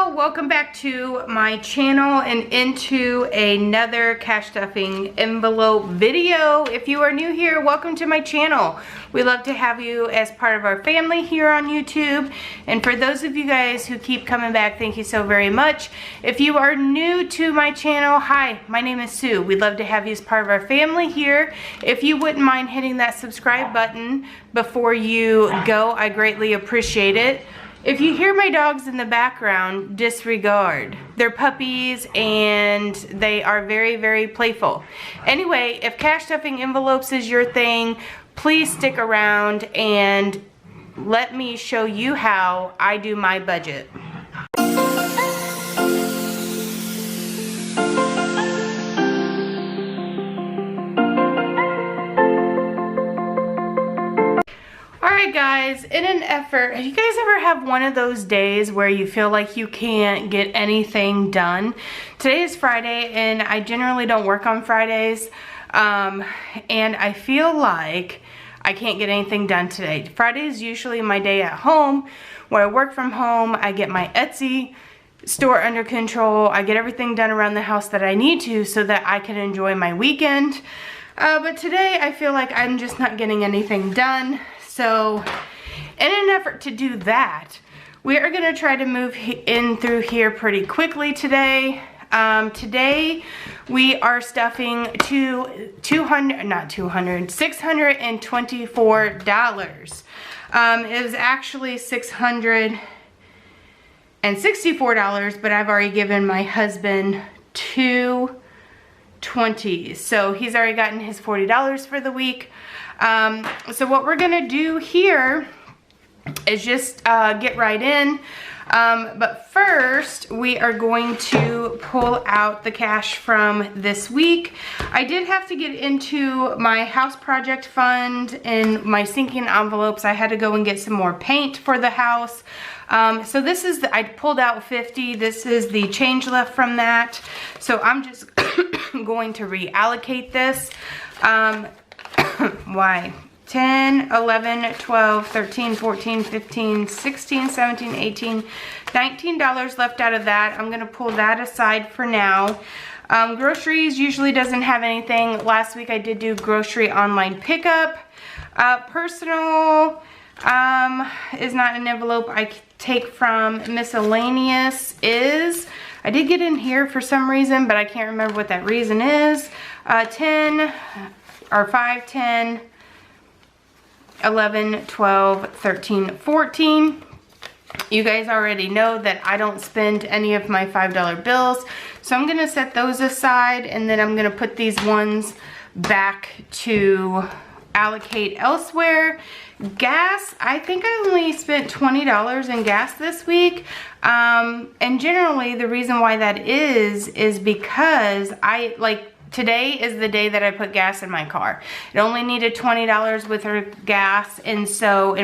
y'all, welcome back to my channel and into another cash stuffing envelope video. If you are new here, welcome to my channel. We love to have you as part of our family here on YouTube. And for those of you guys who keep coming back, thank you so very much. If you are new to my channel, hi, my name is Sue. We'd love to have you as part of our family here. If you wouldn't mind hitting that subscribe button before you go, I greatly appreciate it. If you hear my dogs in the background, disregard. They're puppies and they are very, very playful. Anyway, if cash stuffing envelopes is your thing, please stick around and let me show you how I do my budget. Alright guys, in an effort, you guys ever have one of those days where you feel like you can't get anything done? Today is Friday and I generally don't work on Fridays, and I feel like I can't get anything done today. Friday is usually my day at home where I work from home, I get my Etsy store under control, I get everything done around the house that I need to so that I can enjoy my weekend. But today I feel like I'm just not getting anything done. So in an effort to do that, we are going to try to move in through here pretty quickly today. Today we are stuffing $624. It was actually $664, but I've already given my husband $220. So he's already gotten his $40 for the week. So what we're gonna do here is just get right in. But first, we are going to pull out the cash from this week. I did have to get into my house project fund and my sinking envelopes. I had to go and get some more paint for the house. So this is I pulled out 50. This is the change left from that. So I'm just going to reallocate this. Why? 10, 11, 12, 13, 14, 15, 16, 17, 18, $19 left out of that. I'm going to pull that aside for now. Groceries usually doesn't have anything. Last week I did do grocery online pickup. Personal is not an envelope I take from. Miscellaneous is. I did get in here for some reason, but I can't remember what that reason is. 10 or 5, 10, 11, 12, 13, 14. You guys already know that I don't spend any of my $5 bills. So I'm gonna set those aside and then I'm gonna put these ones back to allocate elsewhere. Gas, I think I only spent $20 in gas this week. And generally the reason why that is because today is the day that I put gas in my car. It only needed $20 with her gas, and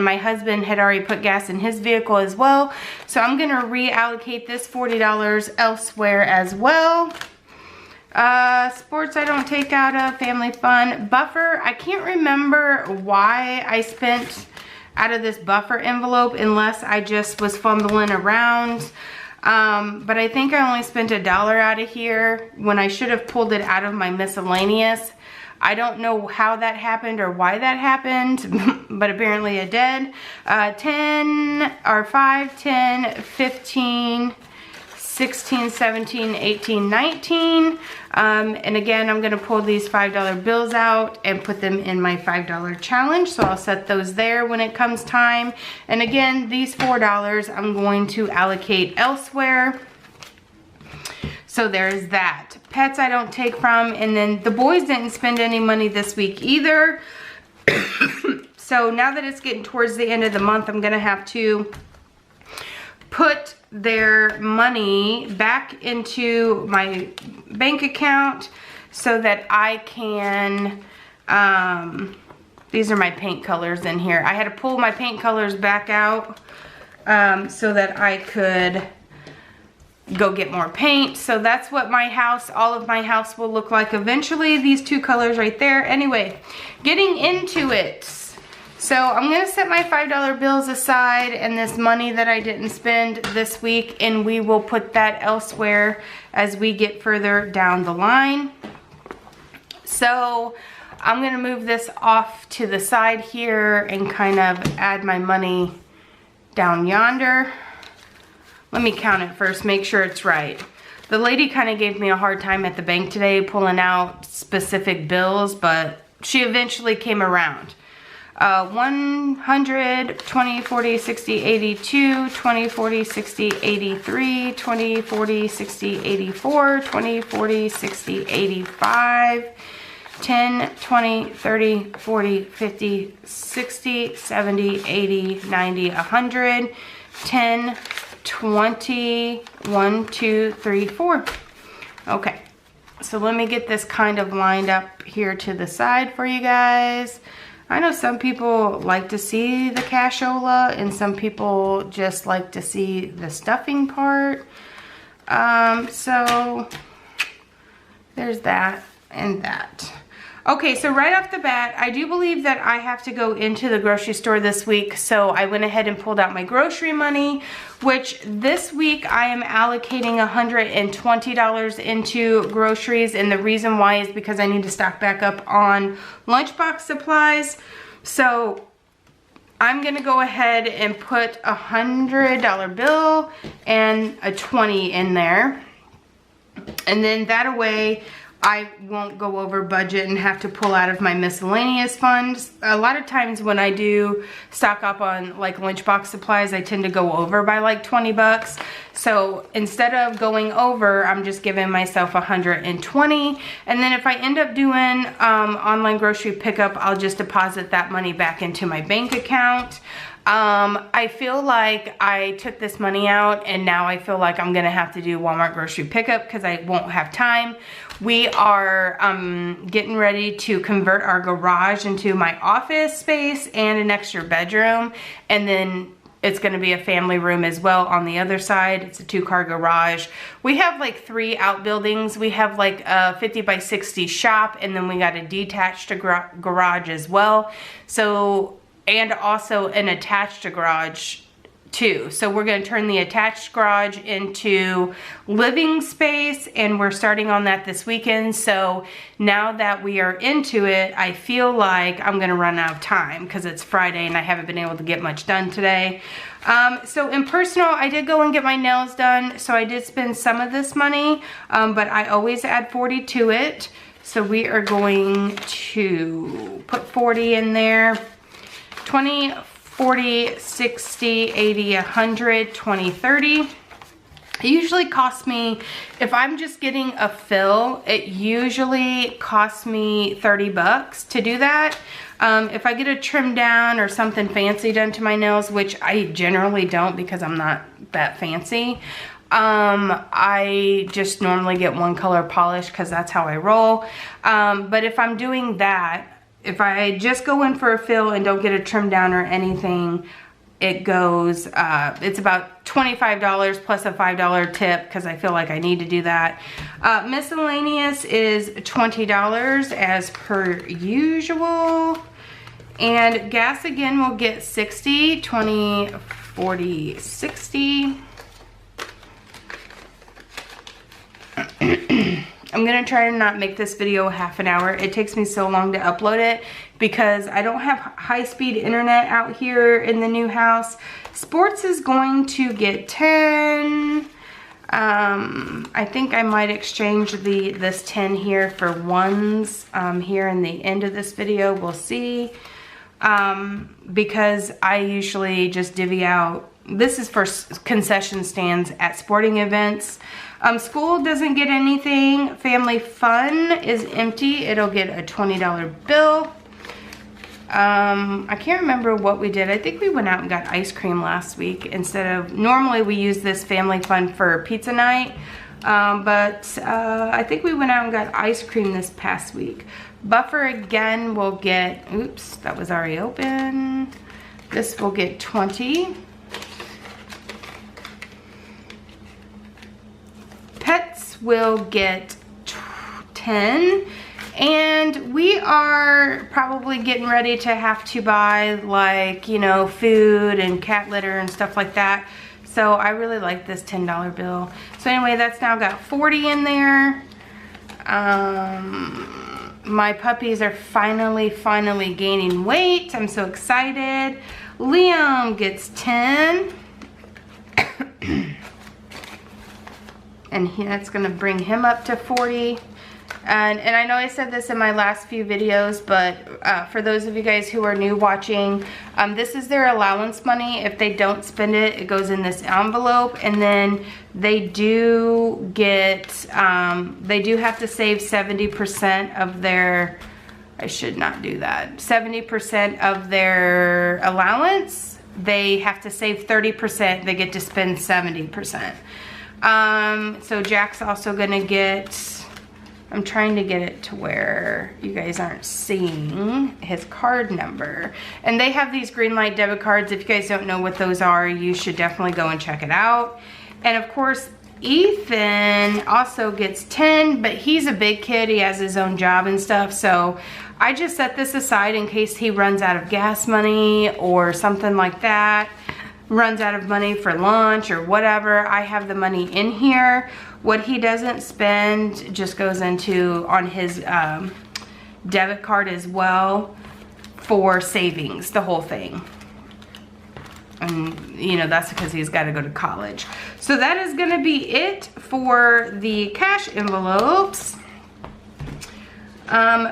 my husband had already put gas in his vehicle as well. So I'm gonna reallocate this $40 elsewhere as well. Sports I don't take out of, family fun. Buffer, I can't remember why I spent out of this buffer envelope unless I just was fumbling around. But I think I only spent $1 out of here when I should have pulled it out of my miscellaneous. I don't know how that happened or why that happened, but apparently it did. 10 or 5, 10, 15, 16, 17, 18, 19. And again, I'm gonna pull these $5 bills out and put them in my $5 challenge. So I'll set those there when it comes time. And again, these $4 I'm going to allocate elsewhere. So there's that. Pets I don't take from, and then the boys didn't spend any money this week either. So now that it's getting towards the end of the month, I'm gonna have to put their money back into my bank account so that I can, these are my paint colors in here. I had to pull my paint colors back out so that I could go get more paint. So that's what my house, all of my house will look like eventually. These two colors right there. Anyway, getting into it. So I'm gonna set my $5 bills aside and this money that I didn't spend this week, and we will put that elsewhere as we get further down the line. So I'm gonna move this off to the side here and kind of add my money down yonder. Let me count it first, make sure it's right. The lady kind of gave me a hard time at the bank today pulling out specific bills, but she eventually came around. 100, 20, 40, 60, 82, 20, 40, 60, 83, 20, 40, 60, 84, 20, 40, 60, 85, 10, 20, 30, 40, 50, 60, 70, 80, 90, 100, 10, 20, 1, 2, 3, 4. Okay, so let me get this kind of lined up here to the side for you guys. I know some people like to see the cashola and some people just like to see the stuffing part. So there's that and that. Okay, so right off the bat, I do believe that I have to go into the grocery store this week, so I went ahead and pulled out my grocery money, which this week I am allocating $120 into groceries, and the reason why is because I need to stock back up on lunchbox supplies. So I'm gonna go ahead and put a $100 bill and a 20 in there, and then that way I won't go over budget and have to pull out of my miscellaneous funds. A lot of times when I do stock up on like lunchbox supplies, I tend to go over by like 20 bucks. So instead of going over, I'm just giving myself 120. And then if I end up doing online grocery pickup, I'll just deposit that money back into my bank account. I feel like I took this money out and now I feel like I'm gonna have to do Walmart grocery pickup because I won't have time. We are getting ready to convert our garage into my office space and an extra bedroom, and then it's gonna be a family room as well on the other side. It's a 2-car garage. We have like 3 outbuildings. We have like a 50 by 60 shop, and then we got a detached garage as well. So, and also an attached garage too. So we're gonna turn the attached garage into living space, and we're starting on that this weekend. So now that we are into it, I feel like I'm gonna run out of time because it's Friday and I haven't been able to get much done today. So in personal, I did go and get my nails done. So I did spend some of this money, but I always add 40 to it. So we are going to put 40 in there. 20, 40, 60, 80, 100, 20, 30. It usually costs me, if I'm just getting a fill, it usually costs me 30 bucks to do that. If I get a trim down or something fancy done to my nails, which I generally don't because I'm not that fancy, I just normally get one color polish because that's how I roll. But if I'm doing that, if I just go in for a fill and don't get a trim down or anything, it goes, it's about $25 plus a $5 tip because I feel like I need to do that. Miscellaneous is $20 as per usual. And gas again will get 60, 20, 40, 60. I'm gonna try to not make this video half an hour. It takes me so long to upload it because I don't have high-speed internet out here in the new house. Sports is going to get 10. I think I might exchange this 10 here for ones here in the end of this video. We'll see. Because I usually just divvy out. This is for concession stands at sporting events. School doesn't get anything. Family fun is empty. It'll get a $20 bill. I can't remember what we did. I think we went out and got ice cream last week instead of, normally we use this family fun for pizza night. But I think we went out and got ice cream this past week. Buffer again will get, oops, that was already open. This will get 20. Pets will get 10. And we are probably getting ready to have to buy, like, you know, food and cat litter and stuff like that. So I really like this $10 bill. So anyway, that's now got 40 in there. My puppies are finally gaining weight. I'm so excited. Liam gets 10. And that's gonna bring him up to 40. And I know I said this in my last few videos, but for those of you guys who are new watching, this is their allowance money. If they don't spend it, it goes in this envelope, and then they do get, they do have to save 70% of their, I should not do that, 70% of their allowance. They have to save 30%, they get to spend 70%. So Jack's also gonna get, I'm trying to get it to where you guys aren't seeing his card number. And they have these green light debit cards. If you guys don't know what those are, you should definitely go and check it out. And of course, Ethan also gets 10, but he's a big kid. He has his own job and stuff. So I just set this aside in case he runs out of gas money or something like that. Runs out of money for lunch or whatever. I have the money in here. What he doesn't spend just goes into on his debit card as well for savings, the whole thing. And you know, that's because he's got to go to college. So that is going to be it for the cash envelopes.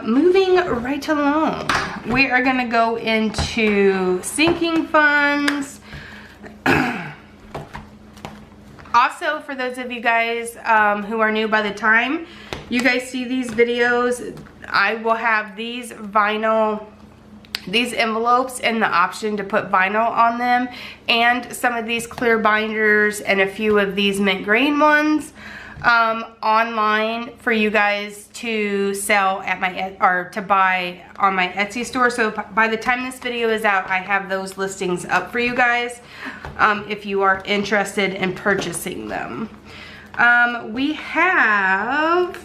Moving right along, we are going to go into sinking funds. Also, for those of you guys who are new, by the time you guys see these videos, I will have these envelopes and the option to put vinyl on them, and some of these clear binders and a few of these mint green ones online for you guys to sell at my, or to buy on my Etsy store. So by the time this video is out, I have those listings up for you guys if you are interested in purchasing them. We have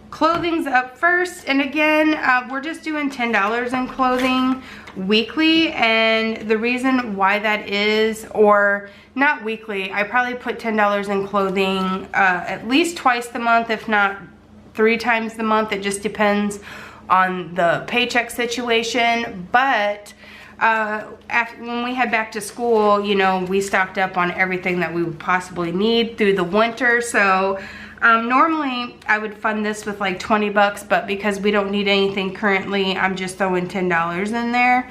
clothing's up first, and again, we're just doing $10 in clothing weekly, and the reason why that is, or not weekly, I probably put $10 in clothing at least twice the month, if not 3 times the month. It just depends on the paycheck situation. But when we head back to school, you know, we stocked up on everything that we would possibly need through the winter. So normally I would fund this with like 20 bucks, but because we don't need anything currently, I'm just throwing $10 in there.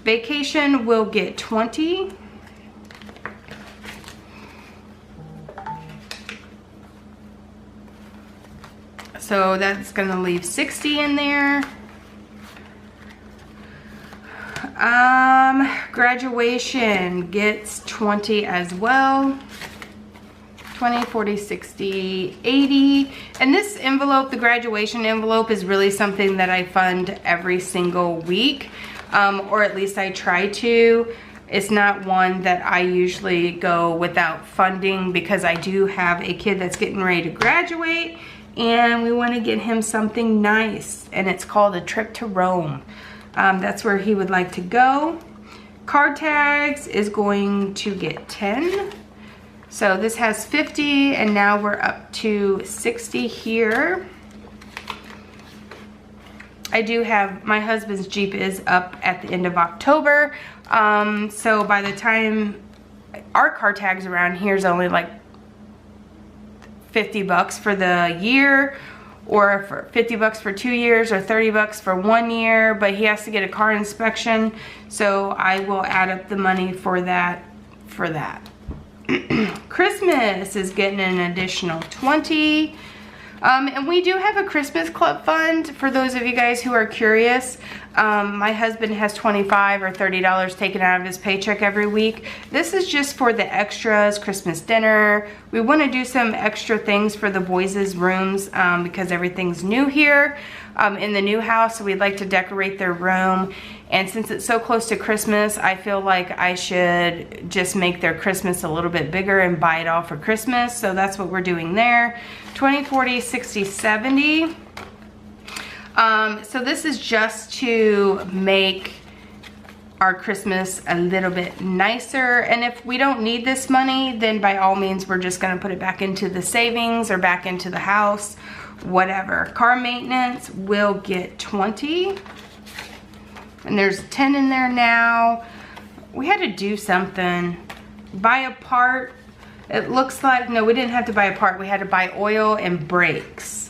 Vacation will get 20. So that's gonna leave 60 in there. Graduation gets 20 as well. 20, 40, 60, 80. And this envelope, the graduation envelope, is really something that I fund every single week, or at least I try to. It's not one that I usually go without funding, because I do have a kid that's getting ready to graduate, and we want to get him something nice, and it's called a trip to Rome. That's where he would like to go. Card tags is going to get 10. So this has 50, and now we're up to 60 here. I do have, my husband's Jeep is up at the end of October. So by the time our card tags around here is only like 50 bucks for the year, or for 50 bucks for 2 years, or 30 bucks for 1 year, but he has to get a car inspection. So I will add up the money for that. Christmas is getting an additional 20. And we do have a Christmas club fund for those of you guys who are curious. My husband has $25 or $30 taken out of his paycheck every week. This is just for the extras, Christmas dinner. We want to do some extra things for the boys' rooms because everything's new here in the new house. So we'd like to decorate their room. And since it's so close to Christmas, I feel like I should just make their Christmas a little bit bigger and buy it all for Christmas. So that's what we're doing there. 20, 40, 60, 70. So this is just to make our Christmas a little bit nicer. And if we don't need this money, then by all means, we're just gonna put it back into the savings or back into the house, whatever. Car maintenance will get 20. And there's 10 in there now. We had to do something. Buy a part. It looks like, no, we didn't have to buy a part. We had to buy oil and brakes.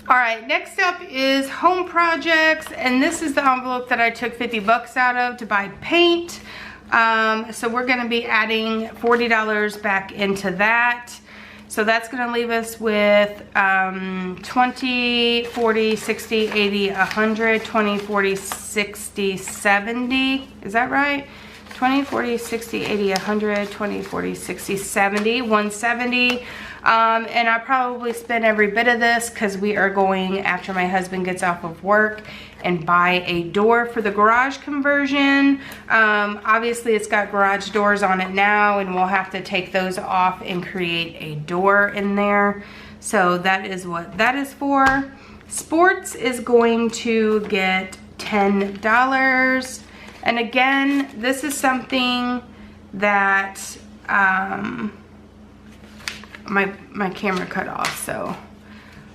All right, next up is home projects. And this is the envelope that I took 50 bucks out of to buy paint. So we're gonna be adding $40 back into that. So that's gonna leave us with 20, 40, 60, 80, 100, 20, 40, 60, 70. Is that right? 20, 40, 60, 80, 100, 20, 40, 60, 70, 170. And I probably spend every bit of this because we are going, after my husband gets off of work, and buy a door for the garage conversion. Obviously it's got garage doors on it now, and we'll have to take those off and create a door in there. So that is what that is for. Sports is going to get $10. And again, this is something that my camera cut off, so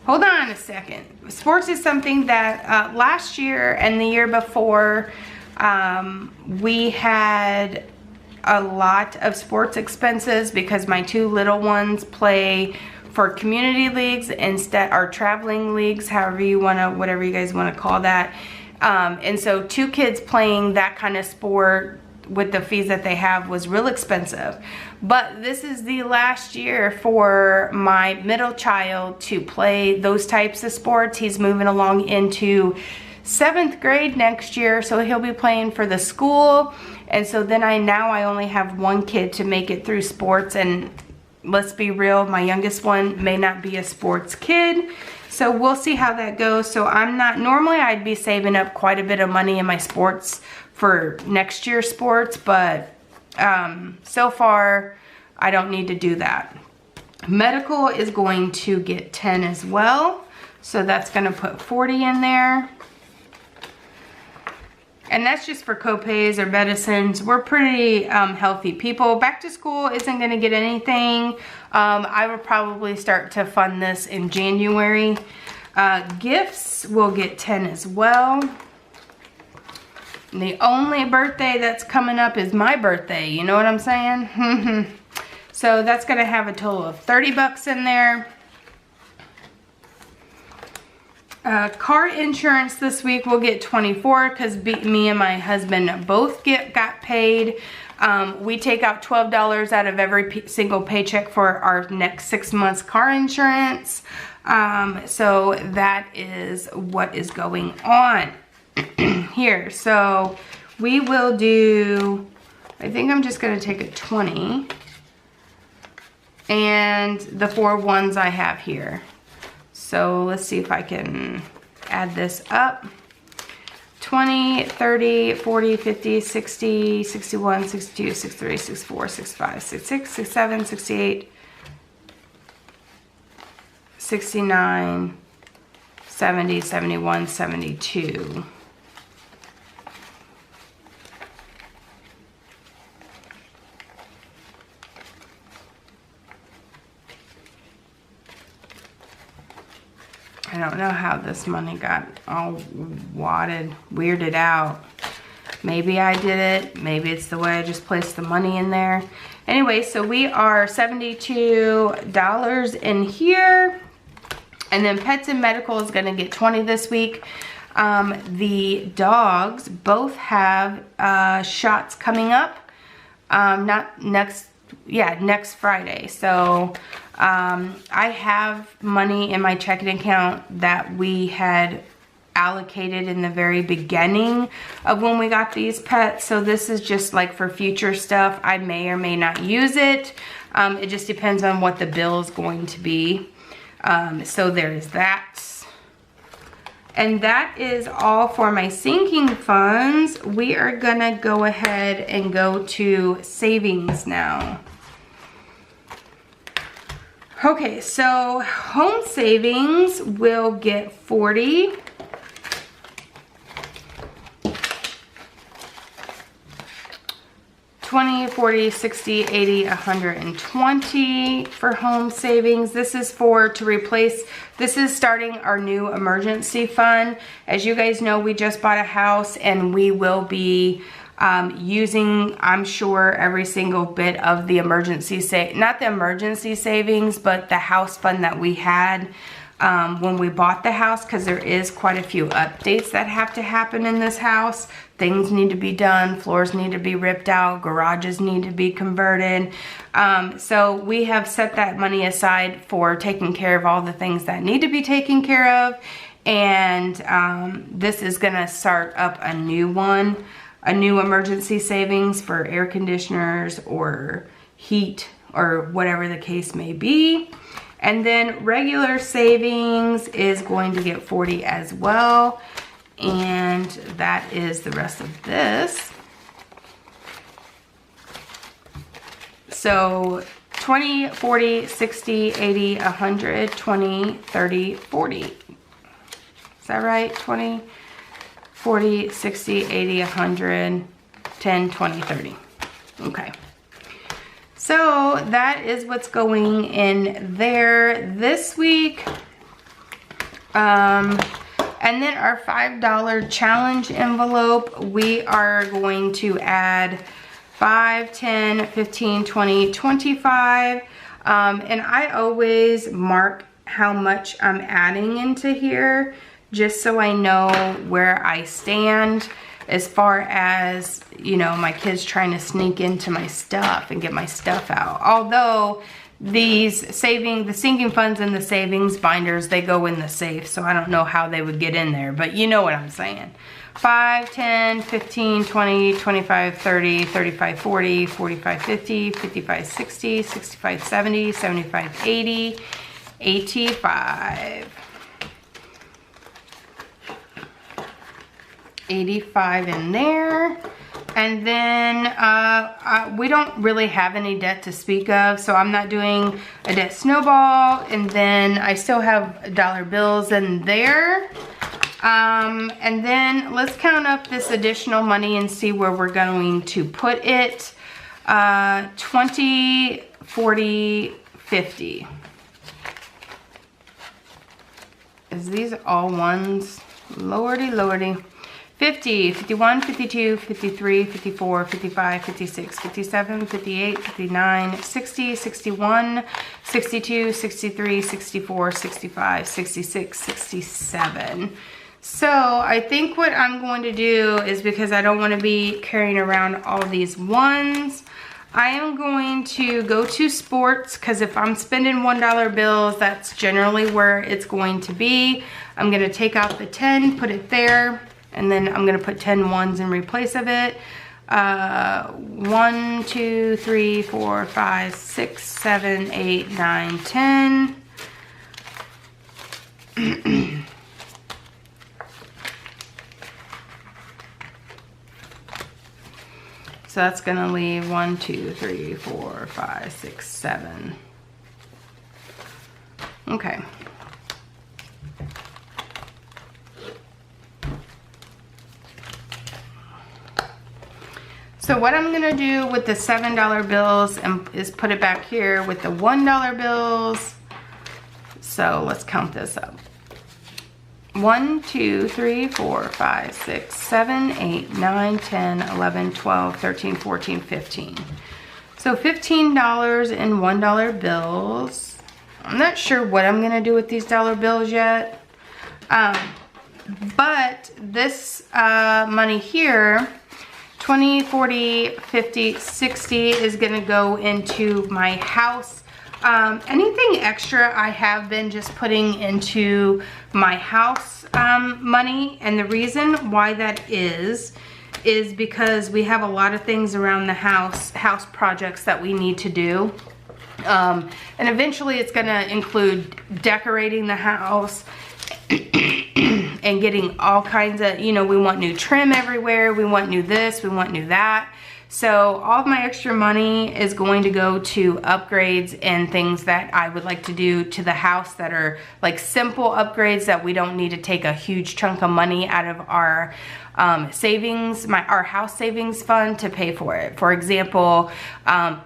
hold on a second. Sports is something that last year and the year before, we had a lot of sports expenses because my two little ones play for community leagues instead, or traveling leagues, however you wanna, whatever you guys wanna call that. And so 2 kids playing that kind of sport with the fees that they have was real expensive. But this is the last year for my middle child to play those types of sports. He's moving along into 7th grade next year, so he'll be playing for the school. And so then I only have 1 kid to make it through sports, and let's be real, my youngest one may not be a sports kid. So we'll see how that goes. So I'm not, normally I'd be saving up quite a bit of money in my sports for next year's sports, but so far I don't need to do that. Medical is going to get 10 as well. So that's gonna put 40 in there. And that's just for co-pays or medicines. We're pretty healthy people. Back to school isn't gonna get anything. I will probably start to fund this in January. Gifts will get 10 as well. And the only birthday that's coming up is my birthday. You know what I'm saying? So that's gonna have a total of 30 bucks in there. Car insurance this week will get 24 because me and my husband both got paid. We take out $12 out of every single paycheck for our next 6 months car insurance. So that is what is going on here. So we will do, I think I'm just gonna take a 20 and the 4 ones I have here. So let's see if I can add this up. 20, 30, 40, 50, 60, 61, 62, 63, 64, 65, 66, 67, 68, 69, 70, 71, 72. I don't know how this money got all weirded out. Maybe I did it. Maybe it's the way I just placed the money in there. Anyway, so we are $72 in here. And then pets and medical is gonna get 20 this week. The dogs both have shots coming up. Next Friday. So I have money in my checking account that we had allocated in the very beginning of when we got these pets. So this is just like for future stuff. I may or may not use it. It just depends on what the bill is going to be. So there's that. And that is all for my sinking funds. We are gonna go ahead and go to savings now. Okay, so home savings will get 40. 40, 60, 80, 120 for home savings. This is to replace, this is starting our new emergency fund. As you guys know, we just bought a house and we will be using, I'm sure, every single bit of the emergency not the emergency savings, but the house fund that we had when we bought the house, because there is quite a few updates that have to happen in this house. Things need to be done, floors need to be ripped out, garages need to be converted. So we have set that money aside for taking care of all the things that need to be taken care of. And this is gonna start up a new one, a new emergency savings for air conditioners or heat or whatever the case may be. And then regular savings is going to get 40 as well. And that is the rest of this. So 20, 40, 60, 80, 100, 20, 30, 40. Is that right? 20, 40, 60, 80, 100, 10, 20, 30. Okay. So that is what's going in there this week. And then our $5 challenge envelope, we are going to add 5, 10, 15, 20, 25. And I always mark how much I'm adding into here, just so I know where I stand as far as, you know, my kids trying to sneak into my stuff and get my stuff out. Although the sinking funds and the savings binders, they go in the safe, so I don't know how they would get in there, but you know what I'm saying. 5, 10, 15, 20, 25, 30, 35, 40, 45, 50, 55, 60, 65, 70, 75, 80, 85. 85 in there. And then we don't really have any debt to speak of, so I'm not doing a debt snowball. And then I still have dollar bills in there. And then let's count up this additional money and see where we're going to put it. 20, 40, 50. Is these all ones? Lordy, lordy. 50, 51, 52, 53, 54, 55, 56, 57, 58, 59, 60, 61, 62, 63, 64, 65, 66, 67. So I think what I'm going to do is, because I don't want to be carrying around all these ones, I am going to go to sports, because if I'm spending $1 bills, that's generally where it's going to be. I'm going to take out the 10, put it there. And then I'm gonna put 10 ones in replace of it. 1, 2, 3, 4, 5, 6, 7, 8, 9, 10. So that's gonna leave 1, 2, 3, 4, 5, 6, 7. Okay. So what I'm gonna do with the $7 bills is put it back here with the $1 bills. So let's count this up. 1, 2, 3, 4, 5, 6, 7, 8, 9, 10, 11, 12, 13, 14, 15. So $15 in $1 bills. I'm not sure what I'm gonna do with these dollar bills yet. But this money here, 20, 40, 50, 60 is gonna go into my house. Anything extra I have been just putting into my house money. And the reason why that is because we have a lot of things around the house projects that we need to do. And eventually it's gonna include decorating the house and getting all kinds of, you know, we want new trim everywhere, we want new this, we want new that. So all of my extra money is going to go to upgrades and things that I would like to do to the house that are like simple upgrades that we don't need to take a huge chunk of money out of our savings, our house savings fund to pay for it. For example,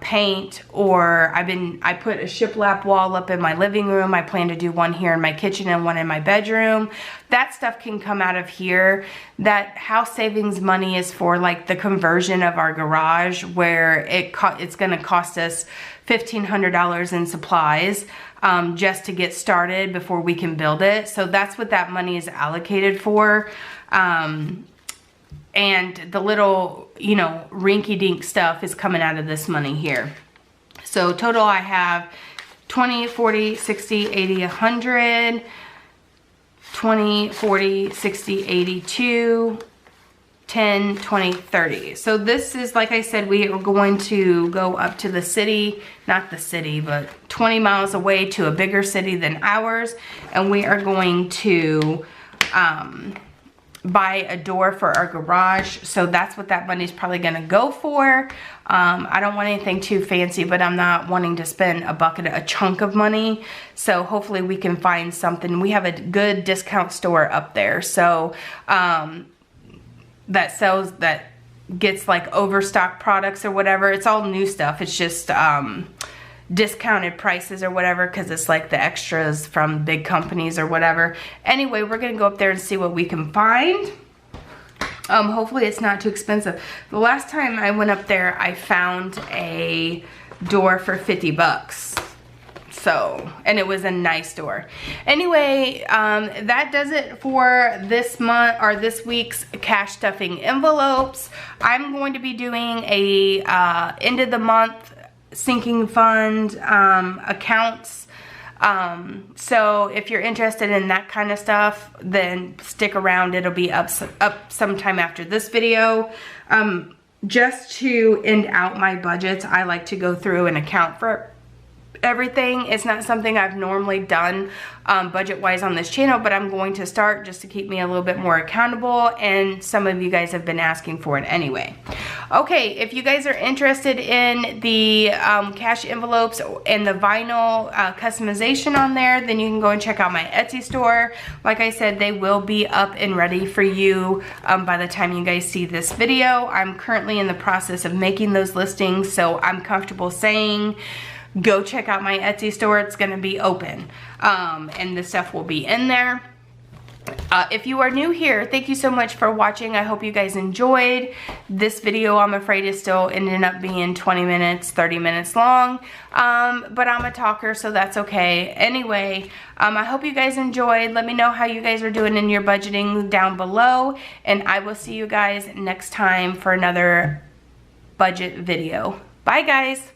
paint, or I put a shiplap wall up in my living room. I plan to do one here in my kitchen and one in my bedroom. That stuff can come out of here. That house savings money is for like the conversion of our garage, where it's gonna cost us $1,500 in supplies just to get started before we can build it. So that's what that money is allocated for. And the little, you know, rinky-dink stuff is coming out of this money here. So total I have 20, 40, 60, 80, 100, 20, 40, 60, 82, 10, 20, 30. So this is, like I said, we are going to go up to the city, not the city, but 20 miles away to a bigger city than ours. And we are going to buy a door for our garage. So that's what that money is probably gonna go for. I don't want anything too fancy, but I'm not wanting to spend a chunk of money. So hopefully we can find something. We have a good discount store up there. So that gets like overstock products or whatever. It's all new stuff. It's just discounted prices or whatever, because it's like the extras from big companies or whatever. Anyway, we're gonna go up there and see what we can find. Hopefully it's not too expensive. The last time I went up there, I found a door for 50 bucks. So, and it was a nice door. Anyway, that does it for this month, or this week's cash stuffing envelopes. I'm going to be doing a end of the month sinking fund accounts. So if you're interested in that kind of stuff, then stick around. It'll be up sometime after this video. Just to end out my budgets, I like to go through and account for everything. It's not something I've normally done budget-wise on this channel, but I'm going to start just to keep me a little bit more accountable, and some of you guys have been asking for it anyway. Okay, if you guys are interested in the cash envelopes and the vinyl customization on there, then you can go and check out my Etsy store. Like I said, they will be up and ready for you by the time you guys see this video. I'm currently in the process of making those listings, so I'm comfortable saying go check out my Etsy store. It's gonna be open and the stuff will be in there. If you are new here, thank you so much for watching. I hope you guys enjoyed. This video, I'm afraid, is still ending up being 20 minutes, 30 minutes long, but I'm a talker, so that's okay. Anyway, I hope you guys enjoyed. Let me know how you guys are doing in your budgeting down below, and I will see you guys next time for another budget video. Bye, guys.